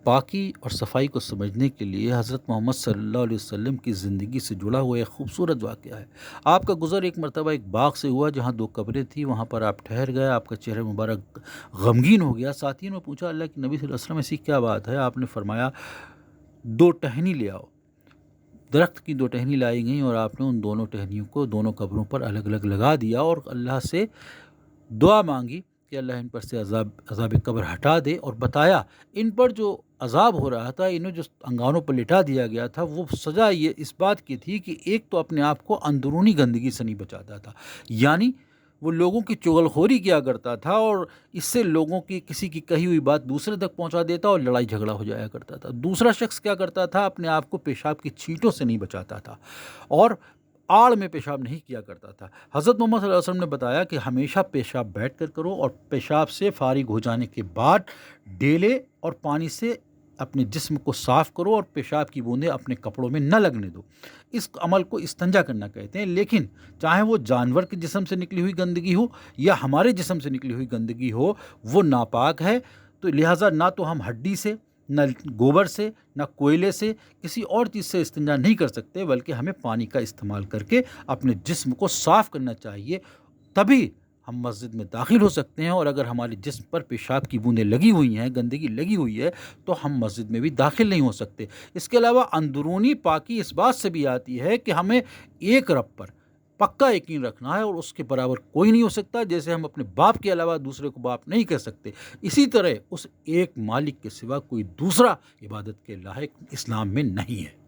پاکی اور صفائی کو سمجھنے کے لیے حضرت محمد صلی اللہ علیہ وسلم کی زندگی سے جڑا ہوا ایک خوبصورت واقعہ ہے۔ آپ کا گزر ایک مرتبہ ایک باغ سے ہوا جہاں دو قبریں تھیں، وہاں پر آپ ٹھہر گئے، آپ کا چہرہ مبارک غمگین ہو گیا۔ ساتھیوں نے پوچھا اللہ کے نبی صلی اللہ علیہ وسلم ایسی کیا بات ہے؟ آپ نے فرمایا دو ٹہنی لے آؤ۔ درخت کی دو ٹہنی لائی گئیں اور آپ نے ان دونوں ٹہنیوں کو دونوں قبروں پر الگ الگ لگا دیا اور اللہ سے دعا مانگی کہ اللہ ان پر سے عذاب قبر ہٹا دے، اور بتایا ان پر جو عذاب ہو رہا تھا، انہیں جو انگانوں پر لٹا دیا گیا تھا، وہ سزا یہ اس بات کی تھی کہ ایک تو اپنے آپ کو اندرونی گندگی سے نہیں بچاتا تھا، یعنی وہ لوگوں کی چغل خوری کیا کرتا تھا اور اس سے لوگوں کی کسی کی کہی ہوئی بات دوسرے تک پہنچا دیتا اور لڑائی جھگڑا ہو جایا کرتا تھا۔ دوسرا شخص کیا کرتا تھا؟ اپنے آپ کو پیشاب کی چھینٹوں سے نہیں بچاتا تھا اور آڑ میں پیشاب نہیں کیا کرتا تھا۔ حضرت محمد صلی اللہ علیہ وسلم نے بتایا کہ ہمیشہ پیشاب بیٹھ کر کرو اور پیشاب سے فارغ ہو جانے کے بعد ڈیلے اور پانی سے اپنے جسم کو صاف کرو اور پیشاب کی بوندیں اپنے کپڑوں میں نہ لگنے دو۔ اس عمل کو استنجا کرنا کہتے ہیں، لیکن چاہے وہ جانور کے جسم سے نکلی ہوئی گندگی ہو یا ہمارے جسم سے نکلی ہوئی گندگی ہو، وہ ناپاک ہے۔ تو لہٰذا نہ تو ہم ہڈی سے، نہ گوبر سے، نہ کوئلے سے، کسی اور چیز سے استنجا نہیں کر سکتے، بلکہ ہمیں پانی کا استعمال کر کے اپنے جسم کو صاف کرنا چاہیے، تبھی ہم مسجد میں داخل ہو سکتے ہیں۔ اور اگر ہمارے جسم پر پیشاب کی بوندیں لگی ہوئی ہیں، گندگی لگی ہوئی ہے، تو ہم مسجد میں بھی داخل نہیں ہو سکتے۔ اس کے علاوہ اندرونی پاکی اس بات سے بھی آتی ہے کہ ہمیں ایک رب پر پکا یقین رکھنا ہے اور اس کے برابر کوئی نہیں ہو سکتا، جیسے ہم اپنے باپ کے علاوہ دوسرے کو باپ نہیں کہہ سکتے، اسی طرح اس ایک مالک کے سوا کوئی دوسرا عبادت کے لائق اسلام میں نہیں ہے۔